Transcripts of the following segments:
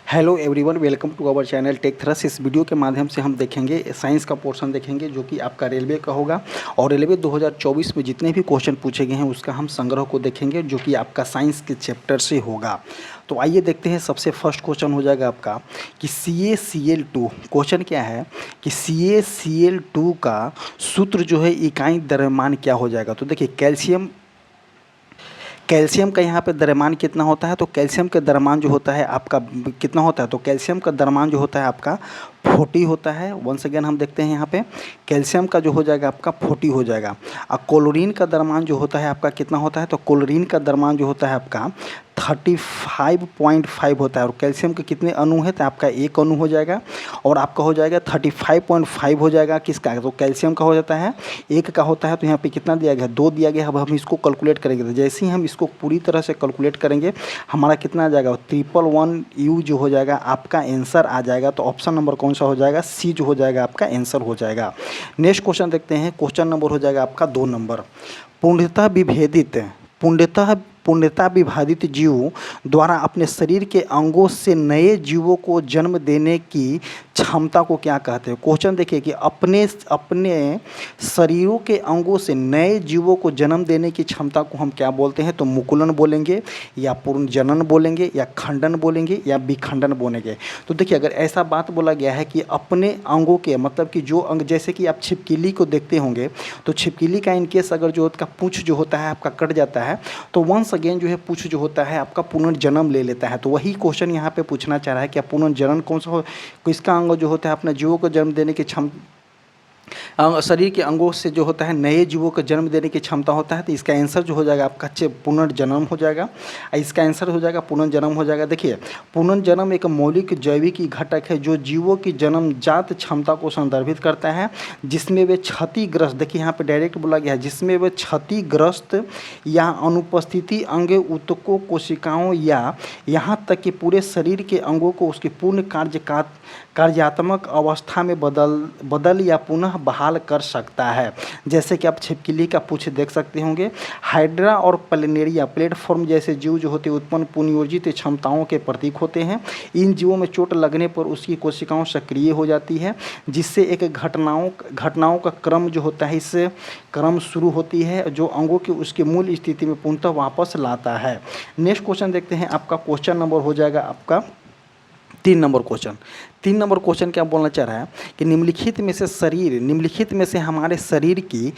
Hello everyone, welcome to our channel tech thrust. इस video के माध्यम से हम देखेंगे साइंस का पोर्शन देखेंगे जो कि आपका रेलवे का होगा और रेलवे 2024 में जितने भी क्वेश्चन पूछे गए हैं उसका हम संग्रह को देखेंगे जो कि आपका साइंस के चैप्टर से होगा। तो आइए देखते हैं। सबसे फर्स्ट क्वेश्चन हो जाएगा आपका कि CaCl2। क्वेश्चन क्या है कि CaCl2 का सूत्र जो है इकाई द्रव्यमान क्या हो जाएगा। तो देखिए कैल्शियम का यहाँ पे द्रव्यमान कितना होता है। तो कैल्शियम का द्रव्यमान जो होता है आपका कितना होता है। तो कैल्शियम का द्रव्यमान जो होता है आपका 40 होता है। वंस अगेन हम देखते हैं यहाँ पे कैल्शियम का जो हो जाएगा आपका 40 हो जाएगा। और क्लोरीन का द्रव्यमान जो होता है आपका कितना होता है। तो क्लोरीन का द्रव्यमान जो होता है आपका 35.5 होता है। और कैल्शियम के कितने अणु है तो आपका एक अणु हो जाएगा और आपका हो जाएगा 35.5 हो जाएगा किसका। तो कैल्शियम का हो जाता है एक का होता है। तो यहाँ पे कितना दिया गया 2 दिया गया। अब हम इसको कैलकुलेट करेंगे तो जैसे ही हम इसको पूरी तरह से कैलकुलेट करेंगे हमारा कितना आ जाएगा 111U जो हो जाएगा आपका आंसर आ जाएगा। तो ऑप्शन नंबर कौन सा हो जाएगा, सी जो हो जाएगा आपका आंसर हो जाएगा। नेक्स्ट क्वेश्चन देखते हैं। क्वेश्चन नंबर हो जाएगा आपका 2 नंबर। पूर्णतः विभाजित जीव द्वारा अपने शरीर के अंगों से नए जीवों को जन्म देने की क्षमता को क्या कहते हैं। क्वेश्चन देखिए कि अपने शरीरों के अंगों से नए जीवों को जन्म देने की क्षमता को हम क्या बोलते हैं। तो मुकुलन बोलेंगे या पुनर्जनन बोलेंगे या खंडन बोलेंगे या विखंडन बोलेंगे। तो देखिए अगर ऐसा बात बोला गया है कि अपने अंगों के मतलब कि जो अंग, जैसे कि आप छिपकली को देखते होंगे तो छिपकली का इनकेस अगर जो उसका पूंछ जो होता है आपका कट जाता है तो वंस अगेन जो है पूंछ जो होता है आपका पुनर्जन्म ले लेता है। तो वही क्वेश्चन यहाँ पे पूछना चाह रहा है कि पुनर्जन्म कौन सा हो, किसका अंग जो होता है अपने जीवों को जन्म देने की शरीर के अंगों से जो होता है नए जीवों को जन्म देने की क्षमता होता है। तो इसका आंसर जो हो जाएगा आपका पुनर्जन्म हो जाएगा। इसका आंसर हो जाएगा पुनर्जन्म हो जाएगा। देखिए पुनर्जन्म एक मौलिक जैविक घटक है जो जीवों की जन्मजात क्षमता को संदर्भित करता है जिसमें वे क्षतिग्रस्त, देखिए यहाँ पे डायरेक्ट बोला गया है, जिसमें वे क्षतिग्रस्त या अनुपस्थिति अंग ऊतकों कोशिकाओं या यहाँ तक कि पूरे शरीर के अंगों को उसकी पूर्ण कार्यात्मक अवस्था में बदल या पुनः बहाल कर सकता है। जैसे कि आप छिपकली का पूंछ देख सकते होंगे। हाइड्रा और प्लेनेरिया प्लेटफॉर्म जैसे जीव जो होते हैं उत्पन्न पुनर्योजित क्षमताओं के प्रतीक होते हैं। इन जीवों में चोट लगने पर उसकी कोशिकाओं सक्रिय हो जाती है जिससे एक घटनाओं का क्रम जो होता है, इससे क्रम शुरू होती है जो अंगों की उसकी मूल स्थिति में पूर्णतः वापस लाता है। नेक्स्ट क्वेश्चन देखते हैं। आपका क्वेश्चन नंबर हो जाएगा आपका 3 नंबर क्वेश्चन। 3 नंबर क्वेश्चन क्या बोलना चाह रहा है कि निम्नलिखित में से हमारे शरीर की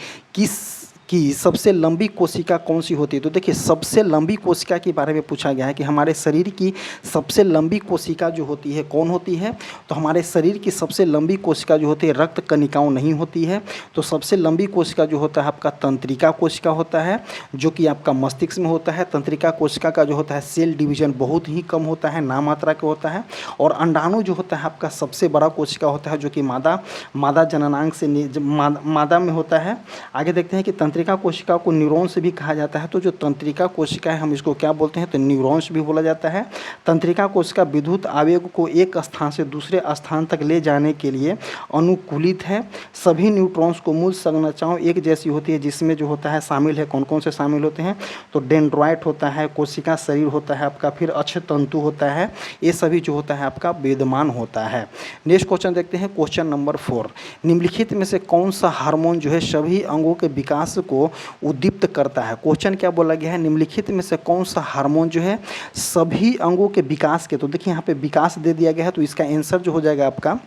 सबसे लंबी कोशिका कौन सी होती है। तो देखिए सबसे लंबी कोशिका के बारे में पूछा गया है कि हमारे शरीर की सबसे लंबी कोशिका जो होती है कौन होती है। तो हमारे शरीर की सबसे लंबी कोशिका जो होती है रक्त कणिकाओं नहीं होती है। तो सबसे लंबी कोशिका जो होता है आपका तंत्रिका कोशिका होता है जो कि आपका मस्तिष्क में होता है। तंत्रिका कोशिका का जो होता है सेल डिवीजन बहुत ही कम होता है, नाम मात्रा का होता है। और अंडाणु जो होता है आपका सबसे बड़ा कोशिका होता है जो कि मादा जननांग से मादा में होता है। आगे देखते हैं कि तंत्रिका कोशिका को न्यूरॉन से भी कहा जाता है। तो जो तंत्रिका कोशिका है हम इसको क्या बोलते हैं तो न्यूरॉन्स भी बोला जाता है। तंत्रिका कोशिका विद्युत आवेग को एक स्थान से दूसरे स्थान तक ले जाने के लिए अनुकूलित है। सभी न्यूट्रॉन्स को मूल संरचनाओं एक जैसी होती है जिसमें जो होता है शामिल है, कौन कौन से शामिल होते हैं तो डेंड्राइट होता है, कोशिका शरीर होता है आपका, फिर अक्ष तंतु होता है, ये सभी जो होता है आपका विद्यमान होता है। नेक्स्ट क्वेश्चन देखते हैं। Question number 4। निम्नलिखित में से कौन सा हार्मोन जो है सभी अंगों के विकास को उद्दीप्त करता है। क्वेश्चन क्या बोला गया है निम्नलिखित में से कौन सा हार्मोन जो है सभी अंगों के विकास के, तो देखिए यहाँ पे विकास दे दिया गया है तो इसका आंसर जो हो जाएगा आपका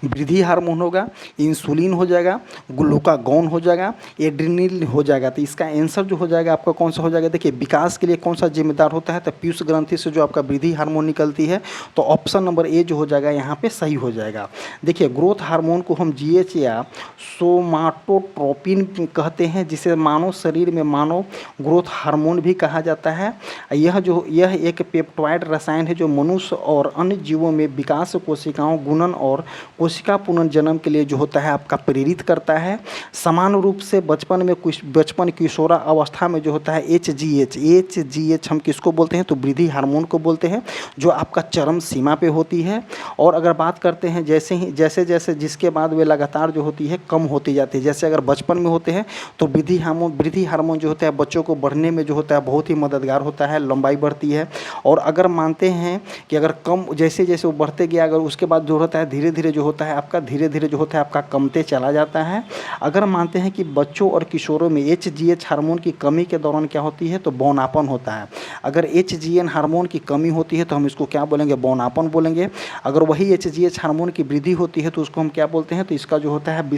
वृद्धि हार्मोन होगा, इंसुलिन हो जाएगा, ग्लूकागॉन हो जाएगा, एड्रिनल हो जाएगा। तो इसका आंसर जो हो जाएगा आपका कौन सा हो जाएगा। देखिए विकास के लिए कौन सा जिम्मेदार होता है तो पीयूष ग्रंथि से जो आपका वृद्धि हार्मोन निकलती है। तो ऑप्शन नंबर ए जो हो जाएगा यहाँ पे सही हो जाएगा। देखिए ग्रोथ हार्मोन को हम जीएच या सोमाटोट्रोपिन कहते हैं जिसे मानव शरीर में मानव ग्रोथ हार्मोन भी कहा जाता है। यह एक पेप्टाइड रसायन है जो मनुष्य और अन्य जीवों में विकास कोशिकाओं गुणन और कोशिका पुनर्जन्म के लिए जो होता है आपका प्रेरित करता है। समान रूप से बचपन किशोरा अवस्था में जो होता है एच जी एच हम किसको बोलते हैं तो वृद्धि हार्मोन को बोलते हैं, जो आपका चरम सीमा पे होती है। और अगर बात करते हैं जैसे जैसे जिसके बाद वे लगातार जो होती है कम होती जाती है। जैसे अगर बचपन में होते हैं तो वृद्धि हार्मोन जो होता है बच्चों को बढ़ने में जो होता है बहुत ही मददगार होता है, लंबाई बढ़ती है। और अगर मानते हैं कि अगर कम जैसे जैसे वो बढ़ते गया, अगर उसके बाद जो होता है धीरे धीरे जो होता है आपका कमते चला जाता है। अगर मानते हैं कि बच्चों और किशोरों में एच हार्मोन की कमी के दौरान क्या होती है तो बौनापन होता है। अगर एच हार्मोन की कमी होती है तो हम इसको क्या बोलेंगे, बौनापन बोलेंगे। अगर वही एच हार्मोन की वृद्धि होती है तो उसको हम क्या बोलते हैं, तो इसका जो होता है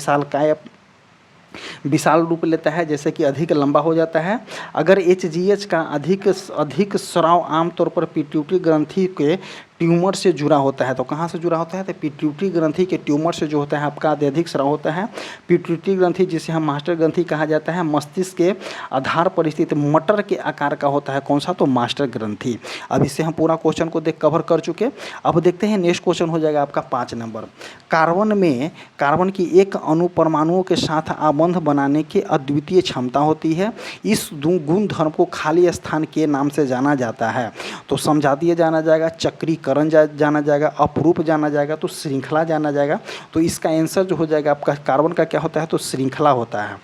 विशाल रूप लेता है, जैसे कि अधिक लंबा हो जाता है। अगर एच का अधिक स्राव आमतौर पर पिट्यूटरी ग्रंथि के ट्यूमर से जुड़ा होता है। तो कहाँ से जुड़ा होता है, तो पिट्यूटरी ग्रंथि के ट्यूमर से जो होता है आपका अत्यधिक स्राव होता है। पिट्यूटरी ग्रंथि जिसे हम मास्टर ग्रंथि कहा जाता है, मस्तिष्क के आधार पर स्थित मटर के आकार का होता है। कौन सा, तो मास्टर ग्रंथि। अब इससे हम पूरा क्वेश्चन को कवर कर चुके। अब देखते हैं नेक्स्ट क्वेश्चन हो जाएगा आपका 5 नंबर। कार्बन की एक अणु परमाणुओं के साथ आबंध बनाने की अद्वितीय क्षमता होती है। इस गुण धर्म को खाली स्थान के नाम से जाना जाता है। तो समझातीय जाना जाएगा, चक्रीकरण जाना जाएगा, अपरूप जाना जाएगा, तो श्रृंखला जाना जाएगा। तो इसका आंसर जो हो जाएगा आपका कार्बन का क्या होता है, तो श्रृंखला होता है।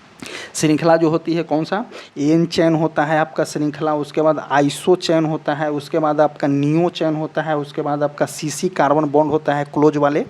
श्रृंखला जो होती है कौन सा, एन चैन होता है आपका श्रृंखला, उसके बाद आइसो चैन होता है, उसके बाद आपका नियो चैन होता है, उसके बाद आपका सीसी कार्बन बॉन्ड होता है क्लोज वाले।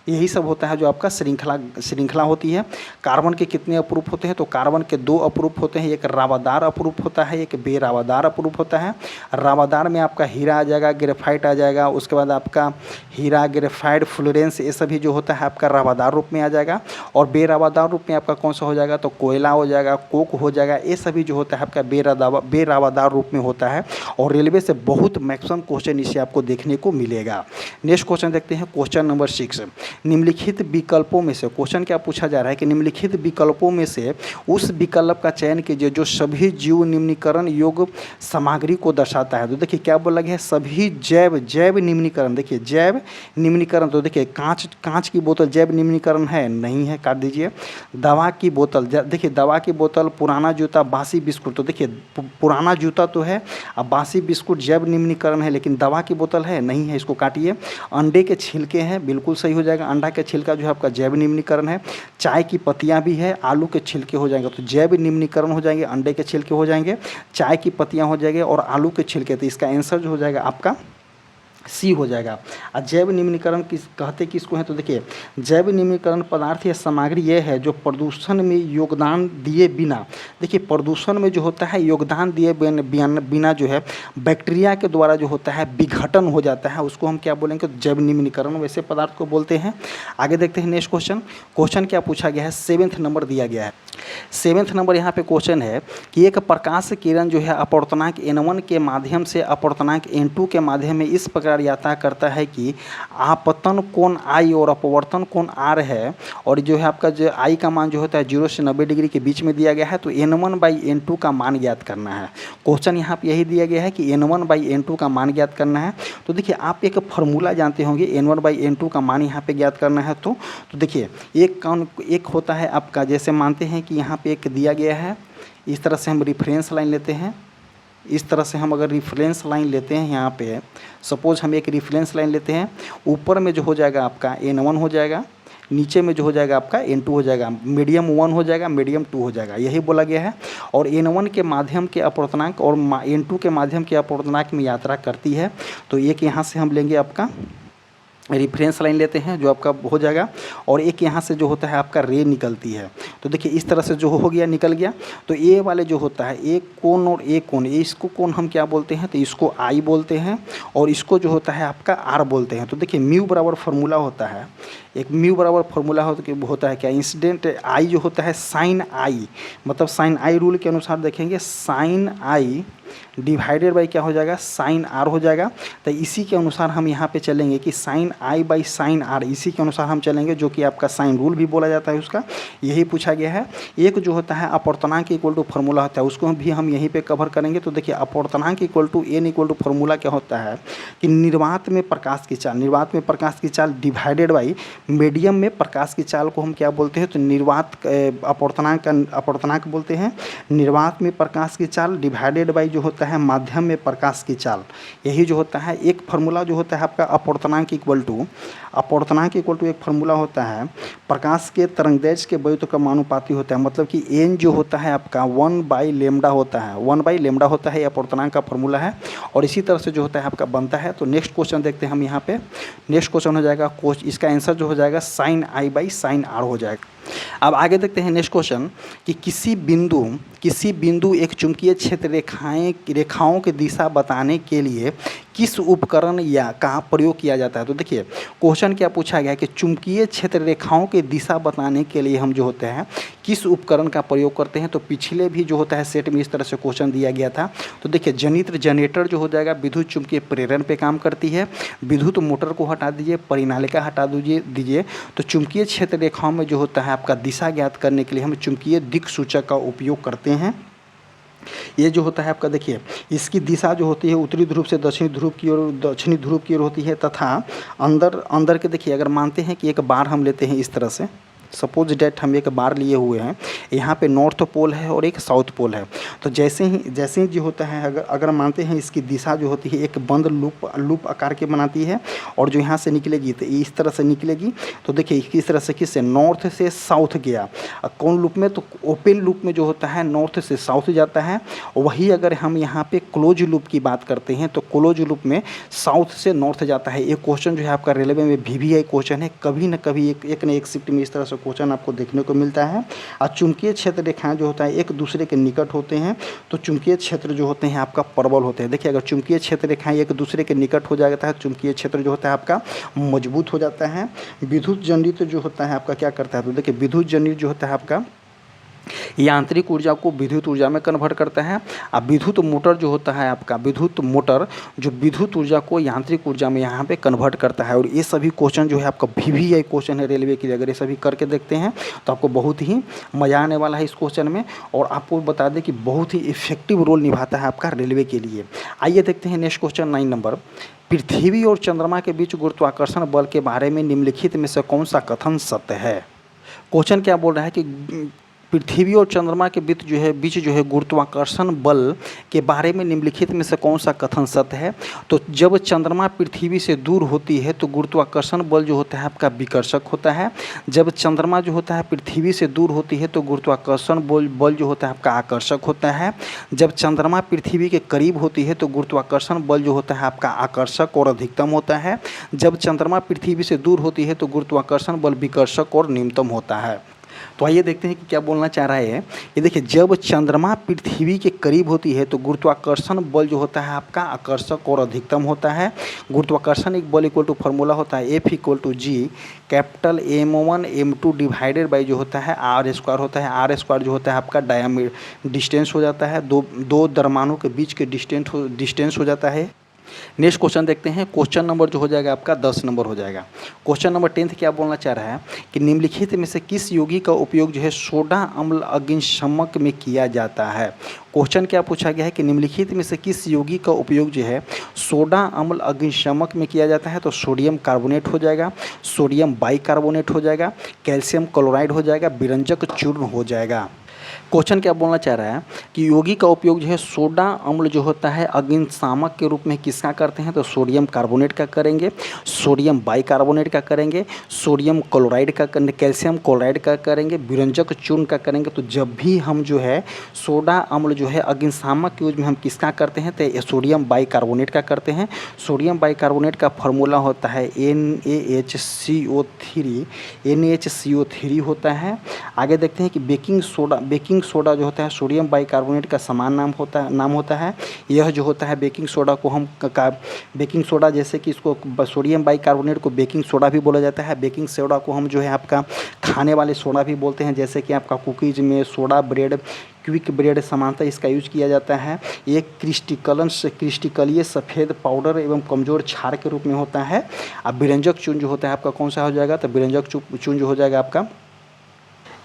यही सब होता है जो आपका श्रृंखला होती है। कार्बन के कितने अपरूप होते हैं, तो कार्बन के 2 अपरूप होते हैं। एक रावादार अपरूप होता है, एक बेरावादार अपरूप होता है। रावादार में आपका हीरा आ जाएगा, ग्रेफाइट आ जाएगा, उसके बाद आपका हीरा, ग्रेफाइट, फ्लोरेंस, ये सभी जो होता है आपका रावादार रूप में आ जाएगा। और बेरावादार रूप में आपका कौन सा हो जाएगा, तो कोयला हो जाएगा, कोक हो जाएगा। ये सभी जो होता है आपका बेरावादार रूप में होता है। और रेलवे से बहुत मैक्सिमम क्वेश्चन इससे आपको देखने को मिलेगा। नेक्स्ट क्वेश्चन देखते हैं, क्वेश्चन नंबर 6। निम्नलिखित विकल्पों में से, क्वेश्चन क्या पूछा जा रहा है कि निम्नलिखित विकल्पों में से उस विकल्प का चयन कीजिए जो सभी जीव निम्नीकरण योग्य सामग्री को दर्शाता है। तो देखिए क्या बोला गया है, सभी जैव निम्नीकरण। देखिए जैव निम्नीकरण, तो देखिए कांच की बोतल जैव निम्नीकरण है, नहीं है, काट दीजिए। दवा की बोतल, देखिए दवा की बोतल, पुराना जूता, बासी बिस्कुट। तो देखिए पुराना जूता तो है, अब बासी बिस्कुट जैव निम्नीकरण है, लेकिन दवा की बोतल है, नहीं है, इसको काटिए। अंडे के छिलके हैं, बिल्कुल सही हो जाएगा, अंडा के छिलका जो है आपका जैव निम्नीकरण है। चाय की पत्तियां भी है, आलू के छिलके हो जाएंगे, तो जैव निम्नीकरण हो जाएंगे, अंडे के छिलके हो जाएंगे, चाय की पत्तियां हो जाएंगे और आलू के छिलके। तो इसका आंसर जो हो जाएगा आपका सी हो जाएगा। और जैव निम्नीकरण कहते किसको हैं, तो देखिए जैव निम्नीकरण पदार्थ या सामग्री ये है जो प्रदूषण में योगदान दिए बिना, देखिए प्रदूषण में जो होता है योगदान दिए बिना जो है बैक्टीरिया के द्वारा जो होता है विघटन हो जाता है, उसको हम क्या बोलेंगे, जैव निम्नीकरण, वैसे पदार्थ को बोलते हैं। आगे देखते हैं नेक्स्ट क्वेश्चन क्या पूछा गया है, 7वां नंबर दिया गया है। 7वां नंबर यहाँ पे क्वेश्चन है कि एक प्रकाश किरण जो है अपवर्तनांक N1 के माध्यम से अपवर्तनांक N2 के माध्यम में इस प्रकार यात्रा करता है कि आपतन कोण I और अपवर्तन कोण R है। और जो है आपका जो I का मान जो होता है 0 से 90 डिग्री के बीच में दिया गया है। तो N1/N2 का मान ज्ञात करना है। क्वेश्चन यहाँ पे यही दिया गया है कि N1/N2 का मान ज्ञात करना है। तो देखिए आप एक फॉर्मूला जानते होंगे, N1/N2 का मान यहाँ पे ज्ञात करना है। तो देखिए एक होता है आपका, जैसे मानते हैं कि यहाँ पे एक दिया गया है, इस तरह से हम रेफरेंस लाइन लेते हैं। इस तरह से हम अगर रेफरेंस लाइन लेते हैं, यहाँ पे सपोज हम एक रेफरेंस लाइन लेते हैं, ऊपर में जो हो जाएगा आपका N1 हो जाएगा, नीचे में जो हो जाएगा आपका N2 हो जाएगा, मीडियम 1 हो जाएगा, मीडियम 2 हो जाएगा, यही बोला गया है। और N1 के माध्यम के अपवर्तनांक और N2 के माध्यम के अपवर्तनांक में यात्रा करती है। तो एक यहाँ से हम लेंगे आपका रेफरेंस लाइन लेते हैं जो आपका हो जाएगा, और एक यहाँ से जो होता है आपका रे निकलती है। तो देखिए इस तरह से जो हो गया, निकल गया। तो ए वाले जो होता है एक कोण और एक कोण, इसको कोण हम क्या बोलते हैं, तो इसको आई बोलते हैं, और इसको जो होता है आपका आर बोलते हैं। तो देखिए म्यू बराबर फार्मूला होता है, एक म्यू बराबर फार्मूला होता है क्या, इंसिडेंट आई जो होता है साइन आई, मतलब साइन आई रूल के अनुसार देखेंगे, साइन आई डिवाइडेड बाई क्या हो जाएगा, साइन आर हो जाएगा। तो इसी के अनुसार हम यहाँ पे चलेंगे कि sine i by sine r, इसी के अनुसार हम चलेंगे, जो कि आपका साइन रूल भी बोला जाता है उसका, यही पूछा गया है। एक जो होता है अपवर्तनांक इक्वल टू फार्मूला होता है, उसको भी हम यहीं पे कवर करेंगे। तो देखिए अपवर्तनांक equal to n equal to formula क्या होता है कि निर्वात में प्रकाश की चाल, निर्वात में प्रकाश की चाल डिवाइडेड बाई मीडियम में प्रकाश की चाल को हम क्या बोलते हैं, तो निर्वात अपवर्तनांक बोलते हैं। निर्वात में प्रकाश की चाल डिवाइडेड बाई जो होता है माध्यम में प्रकाश की चाल, यही जो होता है एक फार्मूला जो होता है आपका अपवर्तनांक इक्वल टू एक फार्मूला होता है प्रकाश के तरंगदैर्घ्य के वैद्युत का समानुपाती होता है। मतलब कि एन जो होता है आपका 1/λ होता है, 1/λ होता है, यह अपवर्तनांक का फार्मूला है। और इसी तरह से जो होता है आपका बनता है। तो नेक्स्ट क्वेश्चन देखते हैं हम यहाँ पे। नेक्स्ट क्वेश्चन हो जाएगा इसका आंसर जो हो जाएगा sine i by sine r हो जाएगा। अब आगे देखते हैं नेक्स्ट क्वेश्चन कि किसी बिंदु एक चुंबकीय क्षेत्र रेखाओं की दिशा बताने के लिए किस उपकरण या का प्रयोग किया जाता है। तो देखिए क्वेश्चन क्या पूछा गया है कि चुंबकीय क्षेत्र रेखाओं की दिशा बताने के लिए हम जो होते हैं किस उपकरण का प्रयोग करते हैं। तो पिछले भी जो होता है सेट में इस तरह से क्वेश्चन दिया गया था। तो देखिए जनरेटर जो हो जाएगा विद्युत चुंबकीय प्रेरण पे काम करती है। विद्युत मोटर को हटा दीजिए, परिनालिका हटा दीजिए। तो चुंबकीय क्षेत्र रेखाओं में जो होता है आपका दिशा ज्ञात करने के लिए हम चुंबकीय दिक्सूचक का उपयोग करते हैं। ये जो होता है आपका देखिए इसकी दिशा जो होती है उत्तरी ध्रुव से दक्षिणी ध्रुव की ओर होती है। तथा अंदर के देखिए अगर मानते हैं कि एक बार हम लेते हैं इस तरह से, सपोज डेट हम एक बार लिए हुए हैं, यहाँ पे नॉर्थ पोल है और एक साउथ पोल है। तो जैसे ही जो होता है अगर मानते हैं इसकी दिशा जो होती है एक बंद लूप आकार के बनाती है और जो यहाँ से निकलेगी तो इस तरह से निकलेगी। तो देखिए किस तरह से, किससे, नॉर्थ से साउथ गया। कौन लूप में, तो ओपन लूप में जो होता है नॉर्थ से साउथ जाता है। वही अगर हम यहाँ पे क्लोज लूप की बात करते हैं तो क्लोज लूप में साउथ से नॉर्थ जाता है। ये क्वेश्चन जो है आपका रेलवे में VVI क्वेश्चन है, कभी न कभी एक न एक शिफ्ट में इस तरह से क्वेश्चन आपको देखने को मिलता है। और चुंबकीय क्षेत्र रेखाएं जो होता है एक दूसरे के निकट होते हैं। तो चुंबकीय क्षेत्र जो होते हैं आपका प्रबल होते हैं। देखिए अगर चुंबकीय क्षेत्र रेखाएं एक दूसरे के निकट हो जाता है चुंबकीय क्षेत्र जो होता है आपका मजबूत हो जाता है। विद्युत जनित जो होता है आपका क्या करता है, तो देखिए विद्युत जनित जो होता है आपका यांत्रिक ऊर्जा को विद्युत ऊर्जा में कन्वर्ट करता है। अब विद्युत मोटर जो होता है आपका विद्युत मोटर जो विद्युत ऊर्जा को यांत्रिक ऊर्जा में यहाँ पे कन्वर्ट करता है। और ये सभी क्वेश्चन जो है आपका VVI क्वेश्चन है रेलवे के लिए। अगर ये सभी करके देखते हैं तो आपको बहुत ही मज़ा आने वाला है इस क्वेश्चन में। और आपको बता दें कि बहुत ही इफेक्टिव रोल निभाता है आपका रेलवे के लिए। आइए देखते हैं नेक्स्ट क्वेश्चन 9 नंबर। पृथ्वी और चंद्रमा के बीच गुरुत्वाकर्षण बल के बारे में निम्नलिखित में से कौन सा कथन सत्य है। क्वेश्चन क्या बोल रहा है कि पृथ्वी और चंद्रमा के बीच जो है गुरुत्वाकर्षण बल के बारे में निम्नलिखित में से कौन सा कथन सत्य है। तो जब चंद्रमा पृथ्वी से दूर होती है तो गुरुत्वाकर्षण बल जो होता है आपका विकर्षक होता है। जब चंद्रमा जो होता है पृथ्वी से दूर होती है तो गुरुत्वाकर्षण बल जो होता है आपका आकर्षक होता है। जब चंद्रमा पृथ्वी के करीब होती है तो गुरुत्वाकर्षण बल जो होता है आपका आकर्षक और अधिकतम होता है। जब चंद्रमा पृथ्वी से दूर होती है तो गुरुत्वाकर्षण बल विकर्षक और न्यूनतम होता है। तो आइए देखते हैं कि क्या बोलना चाह रहा है। ये देखिए जब चंद्रमा पृथ्वी के करीब होती है तो गुरुत्वाकर्षण बल जो होता है आपका आकर्षक और अधिकतम होता है। गुरुत्वाकर्षण एक बल इक्वल टू फार्मूला होता है F equal to G capital M1 M2 divided by जो होता है R स्क्वायर होता है। R स्क्वायर जो होता है आपका डिस्टेंस हो जाता है, दो द्रव्यमानों के बीच के डिस्टेंस हो जाता है। नेक्स्ट क्वेश्चन देखते हैं। क्वेश्चन नंबर जो हो जाएगा आपका 10 नंबर हो जाएगा। क्वेश्चन नंबर 10 क्या बोलना चाह रहा है कि निम्नलिखित में से किस यौगिक का उपयोग जो है सोडा अम्ल अग्निशमक में किया जाता है। क्वेश्चन क्या पूछा गया है कि निम्नलिखित में से किस यौगिक का उपयोग जो है सोडा अम्ल अग्निशमक में किया जाता है। तो सोडियम कार्बोनेट हो जाएगा, सोडियम बाइकार्बोनेट हो जाएगा, कैल्शियम क्लोराइड हो जाएगा, विरंजक चूर्ण हो जाएगा। क्वेश्चन क्या बोलना चाह रहा है कि यौगिक का उपयोग जो है सोडा अम्ल जो होता है अग्निशामक के रूप में किसका करते हैं। तो सोडियम कार्बोनेट का करेंगे, सोडियम बाइकार्बोनेट का करेंगे, सोडियम क्लोराइड का करेंगे, कैल्शियम क्लोराइड का करेंगे, विरंजक चूर्ण का करेंगे। तो जब भी हम जो है सोडा अम्ल जो है अग्निशामक के यूज में हम किसका करते हैं तो सोडियम बाइकार्बोनेट का करते हैं। सोडियम बाइकार्बोनेट का फार्मूला होता है NaHCO3 होता है। आगे देखते हैं कि बेकिंग बेकिंग सोडा जो होता है सोडियम बाइकार्बोनेट का समान नाम होता है। यह जो होता है बेकिंग सोडा को हम बेकिंग सोडा, जैसे कि इसको सोडियम बाइकार्बोनेट को बेकिंग सोडा भी बोला जाता है। बेकिंग सोडा को हम जो है आपका खाने वाले सोडा भी बोलते हैं, जैसे कि आपका कुकीज़ में सोडा ब्रेड, क्विक ब्रेड समानता इसका यूज किया जाता है। ये क्रिस्टिकलीय सफ़ेद पाउडर एवं कमज़ोर क्षार के रूप में होता है। अब विरंजक चूर्ण जो होता है आपका कौन सा हो जाएगा, तो विरंजक चूर्ण जो हो जाएगा आपका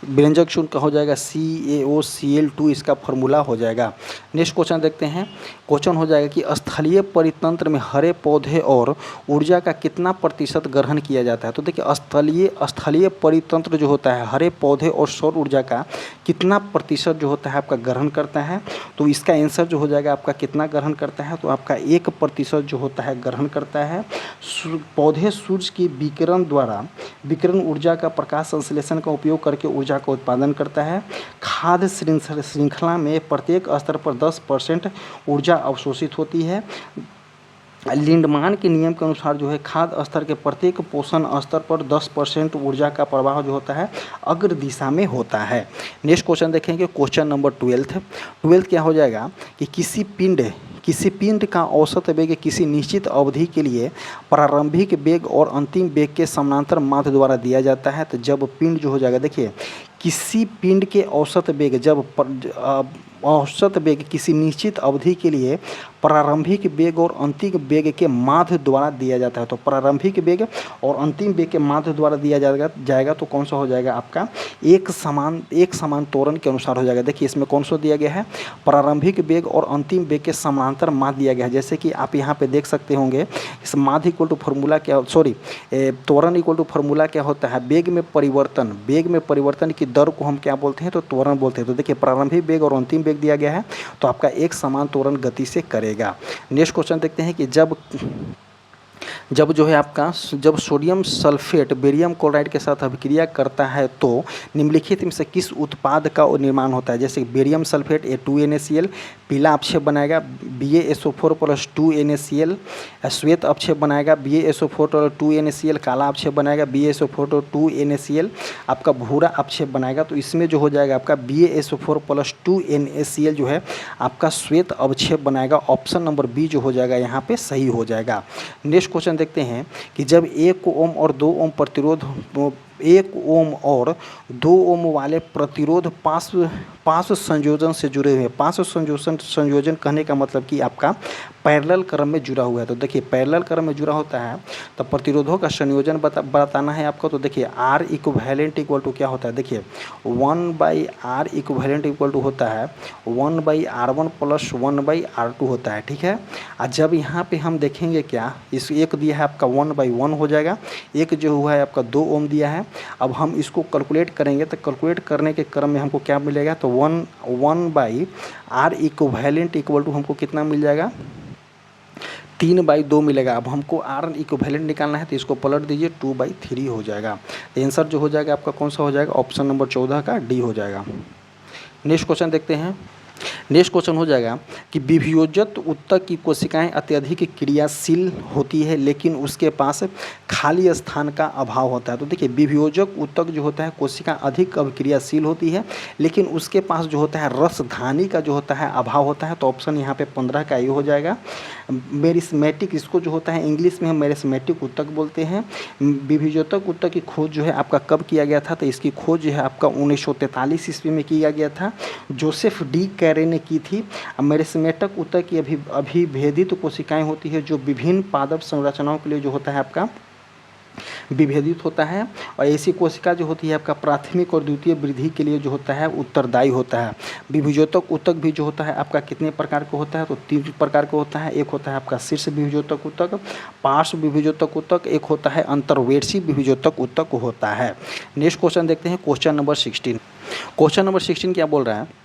विरंजक चूर्ण का हो जाएगा CaOCl2 इसका फॉर्मूला हो जाएगा। नेक्स्ट क्वेश्चन देखते हैं। क्वेश्चन हो जाएगा कि स्थलीय परितंत्र में हरे पौधे और ऊर्जा का कितना प्रतिशत ग्रहण किया जाता है। तो देखिए स्थलीय परितंत्र जो होता है हरे पौधे और सौर ऊर्जा का कितना प्रतिशत जो होता है आपका ग्रहण करता है। तो इसका आंसर जो हो जाएगा आपका कितना ग्रहण करता है, तो आपका 1% जो होता है ग्रहण करता है। पौधे सूर्य की विकिरण ऊर्जा का प्रकाश संश्लेषण का उपयोग करके ऊर्जा का उत्पादन करता है। खाद्य श्रृंखला में प्रत्येक स्तर पर 10% ऊर्जा अवशोषित होती है। लिंडमान के नियम के अनुसार जो है खाद्य स्तर के प्रत्येक पोषण स्तर पर 10% ऊर्जा का प्रवाह जो होता है अग्र दिशा में होता है। नेक्स्ट क्वेश्चन देखेंगे, क्वेश्चन नंबर 12 क्या हो जाएगा कि किसी पिंड का औसत वेग किसी निश्चित अवधि के लिए प्रारंभिक वेग और अंतिम वेग के समानांतर माध्य द्वारा दिया जाता है। तो जब पिंड जो हो जाएगा, देखिए किसी पिंड के औसत वेग किसी निश्चित अवधि के लिए प्रारंभिक वेग और अंतिम वेग के माध्य द्वारा दिया जाता है। तो प्रारंभिक वेग और अंतिम वेग के माध्य द्वारा दिया जाएगा तो कौन सा हो जाएगा आपका एक समान त्वरण के अनुसार हो जाएगा। देखिए इसमें कौन सा दिया गया है, प्रारंभिक वेग और अंतिम वेग के समानांतर माध्य दिया गया है। जैसे कि आप यहाँ पे देख सकते होंगे, इस माध्य इक्वल टू फॉर्मूला त्वरण इक्वल टू फॉर्मूला क्या होता है, वेग में परिवर्तन की दर को हम क्या बोलते हैं, तो त्वरण बोलते हैं। तो देखिए प्रारंभिक वेग और अंतिम वेग दिया गया है, तो आपका एक समान त्वरण गति से करेगा। नेक्स्ट क्वेश्चन देखते हैं कि जब जो है आपका जब सोडियम सल्फेट बेरियम क्लोराइड के साथ अभिक्रिया करता है तो निम्नलिखित में से किस उत्पाद का निर्माण होता है। जैसे बेरियम सल्फेट A2NaCl पीला अपक्षेप बनाएगा BaSO4 + 2NaCl, श्वेत अपक्षेप बनाएगा BaSO4 + 2NaCl, काला अपक्षेप बनाएगा BaSO4 + 2NaCl, आपका भूरा अपक्षेप बनाएगा। तो इसमें जो हो जाएगा आपका BaSO4 + 2NaCl जो है आपका श्वेत अपक्षेप बनाएगा। ऑप्शन नंबर बी जो हो जाएगा यहाँ पे सही हो जाएगा। नेक्स्ट क्वेश्चन देखते हैं कि जब 1 ओम और 2 ओम प्रतिरोध 1 ओम और 2 ओम वाले प्रतिरोध पार्श्व संयोजन से जुड़े हुए हैं। पार्श्व संयोजन कहने का मतलब कि आपका पैरेलल क्रम में जुड़ा हुआ है। तो देखिए पैरेलल क्रम में जुड़ा होता है तो प्रतिरोधों का संयोजन बताना है आपको। तो देखिए R इक्विवेलेंट इक्वल टू क्या होता है, देखिए 1/R इक्विवेलेंट इक्वल टू होता है 1/R1 + 1/R2 होता है, ठीक है। और जब यहाँ पे हम देखेंगे क्या, इस एक दिया है आपका 1/1 हो जाएगा, एक जो हुआ है आपका 2 ओम दिया है। अब हम इसको कैलकुलेट करेंगे तो कैलकुलेट करने के क्रम में हमको क्या मिलेगा, तो 1/R इक्विवेलेंट इक्वल टू हमको कितना मिल जाएगा, 3/2 मिलेगा। अब हमको R इक्विवेलेंट निकालना है तो इसको पलट दीजिए 2/3 हो जाएगा। तो आंसर जो हो जाएगा आपका कौन सा हो जाएगा, ऑप्शन नंबर 14 का डी हो जाएगा। नेक्स्ट क्वेश्चन देखते हैं। नेक्स्ट क्वेश्चन हो जाएगा कि विभेदित ऊतक की कोशिकाएं अत्यधिक क्रियाशील होती है लेकिन उसके पास खाली स्थान का अभाव होता है। तो देखिए विभेदक ऊतक जो होता है कोशिका अधिक अभिक्रियाशील होती है लेकिन उसके पास जो होता है रसधानी का जो होता है अभाव होता है। तो ऑप्शन यहाँ पे 15 का ये हो जाएगा। मेरिस्मेटिक, इसको जो होता है इंग्लिश में हम मेरिस्मेटिक ऊतक बोलते हैं। विभेदक ऊतक की खोज जो है आपका कब किया गया था, तो इसकी खोज जो है आपका 1943 ईस्वी में किया गया था, जोसेफ डी कैरे ने की थी। मेरिस्मेटिक ऊतक की अभिभेदित कोशिकाएं होती है जो विभिन्न पादप संरचनाओं के लिए जो होता है आपका विभेदित होता है और ऐसी कोशिका जो होती है आपका प्राथमिक और द्वितीय वृद्धि के लिए जो होता है उत्तरदायी होता है। विभेदक ऊतक भी जो होता है आपका कितने प्रकार का होता है, तो 3 प्रकार का होता है। एक होता है आपका शीर्ष विभेदक ऊतक, पार्श्व विभेदक ऊतक, एक होता है अंतर्वेशी विभेदक ऊतक होता है। नेक्स्ट क्वेश्चन देखते हैं, क्वेश्चन नंबर 16। क्वेश्चन नंबर 16 क्या बोल रहा है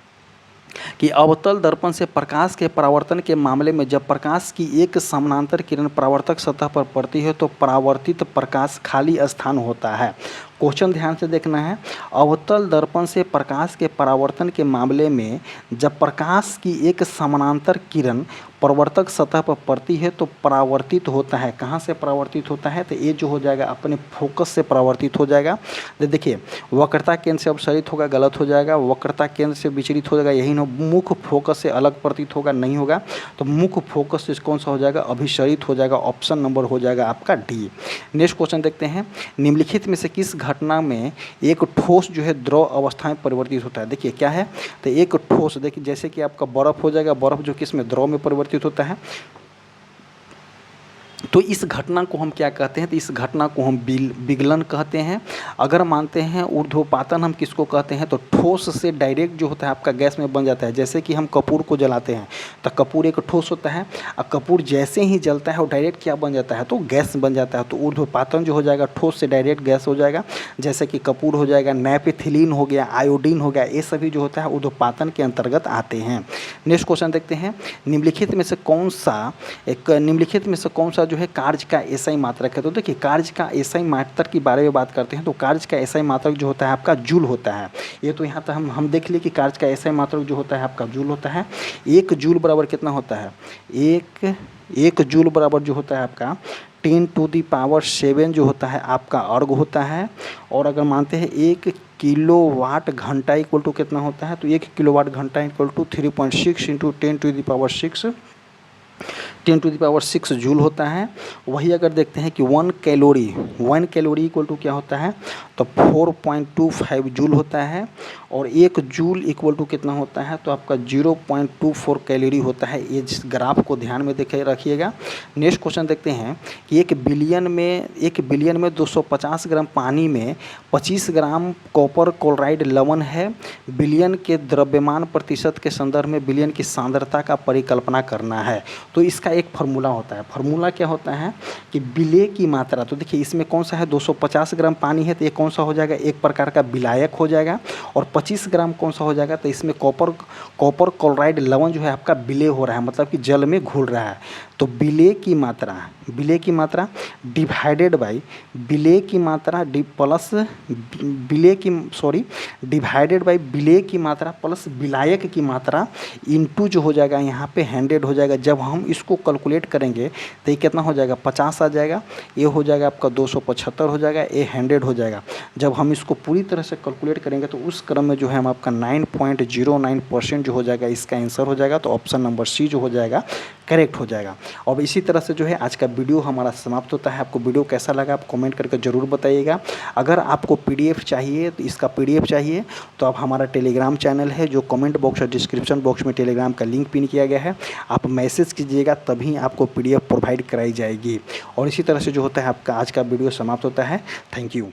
कि अवतल दर्पण से प्रकाश के परावर्तन के मामले में जब प्रकाश की एक समानांतर किरण परावर्तक सतह पर पड़ती है तो परावर्तित प्रकाश खाली स्थान होता है। क्वेश्चन ध्यान से देखना है। अवतल दर्पण से प्रकाश के परावर्तन के मामले में जब प्रकाश की एक समानांतर किरण प्रवर्तक सतह पर पड़ती है तो परावर्तित होता है। कहाँ से परावर्तित होता है? तो ये जो हो जाएगा अपने फोकस से परावर्तित हो जाएगा। तो देखिए वक्रता केंद्र से अपसरित होगा, गलत हो जाएगा। वक्रता केंद्र से विचलित हो जाएगा, यही ना। मुख्य फोकस से अलग प्रतीत होगा, नहीं होगा। तो मुख्य फोकस से कौन सा हो जाएगा? अभिसरित हो जाएगा। ऑप्शन नंबर हो जाएगा आपका डी। नेक्स्ट क्वेश्चन देखते हैं। निम्नलिखित में से किस घटना में एक ठोस जो है द्रव अवस्था में परिवर्तित होता है? देखिए क्या है, तो एक ठोस, देखिए जैसे कि आपका बर्फ हो जाएगा, बर्फ जो किस में? द्रव में परिवर्तित होता है। तो इस घटना को हम क्या कहते हैं? तो इस घटना को हम विगलन कहते हैं। अगर मानते हैं ऊर्ध्वपातन हम किसको कहते हैं? तो ठोस से डायरेक्ट जो होता है आपका गैस में बन जाता है। जैसे कि हम कपूर को जलाते हैं तो कपूर एक ठोस होता है, और कपूर जैसे ही जलता है वो डायरेक्ट क्या बन जाता है? तो गैस बन जाता है। तो ऊर्ध्वपातन जो हो जाएगा ठोस से डायरेक्ट गैस हो जाएगा। जैसे कि कपूर हो जाएगा, नैपथलीन हो गया, आयोडीन हो गया, ये सभी जो होता है ऊर्ध्वपातन के अंतर्गत आते हैं। नेक्स्ट क्वेश्चन देखते हैं। निम्नलिखित में से कौन सा जो है कार्य का एसआई मात्रक है? तो देखिए कार्य का एसआई मात्रक के बारे में बात करते हैं। तो कार्य का एसआई मात्रक जो होता है आपका जूल होता है। ये तो यहाँ तक हम देख लिए कि कार्य का एसआई मात्रक जो होता है आपका जूल होता है। 1 जूल बराबर कितना होता है? एक जूल बराबर जो होता है आपका 10⁻7 जो होता है आपका अर्ग होता है। और अगर मानते हैं 1 किलोवाट घंटा इक्वल टू कितना होता है? तो 1 किलोवाट घंटा इक्वल टू 3.6 इंटू 10⁻6 जूल होता है। वही अगर देखते हैं कि 1 कैलोरी इक्वल टू क्या होता है? तो 4.25 जूल होता है। और 1 जूल इक्वल टू कितना होता है? तो आपका 0.24 कैलोरी होता है। ये जिस ग्राफ को ध्यान में देखे रखिएगा। नेक्स्ट क्वेश्चन देखते हैं कि 1 बिलियन में 250 ग्राम पानी में 25 ग्राम कॉपर क्लोराइड लवण है। बिलियन के द्रव्यमान प्रतिशत के संदर्भ में बिलियन की सांद्रता का परिकल्पना करना है। तो इसका एक फार्मूला होता है। फार्मूला क्या होता है कि विलेय की मात्रा, तो देखिए इसमें कौन सा है? 250 ग्राम पानी है तो ये कौन सा हो जाएगा? एक प्रकार का विलायक हो जाएगा। और 25 ग्राम कौन सा हो जाएगा? तो इसमें कॉपर क्लोराइड लवण जो है आपका विलेय हो रहा है, मतलब कि जल में घुल रहा है। तो विलेय की मात्रा डिवाइडेड बाई विलेय की मात्रा डिवाइडेड बाई विलेय की मात्रा प्लस विलायक की मात्रा इंटू जो हो जाएगा यहाँ पे 100 हो जाएगा। जब हम इसको कैलकुलेट करेंगे तो ये कितना हो जाएगा? 50 आ जाएगा। ये हो जाएगा आपका 275 हो जाएगा, ये 100 हो जाएगा। जब हम इसको पूरी तरह से कैलकुलेट करेंगे तो उस क्रम में जो है हम आपका 9.09% जो हो जाएगा इसका आंसर हो जाएगा। तो ऑप्शन नंबर सी जो हो जाएगा करेक्ट हो जाएगा। और इसी तरह से जो है आज का वीडियो हमारा समाप्त होता है। आपको वीडियो कैसा लगा आप कमेंट करके ज़रूर बताइएगा। अगर आपको पीडीएफ चाहिए तो इसका पीडीएफ चाहिए तो आप हमारा टेलीग्राम चैनल है जो कमेंट बॉक्स और डिस्क्रिप्शन बॉक्स में टेलीग्राम का लिंक पिन किया गया है, आप मैसेज कीजिएगा तभी आपको पीडीएफ प्रोवाइड कराई जाएगी। और इसी तरह से जो होता है आपका आज का वीडियो समाप्त होता है। Thank you.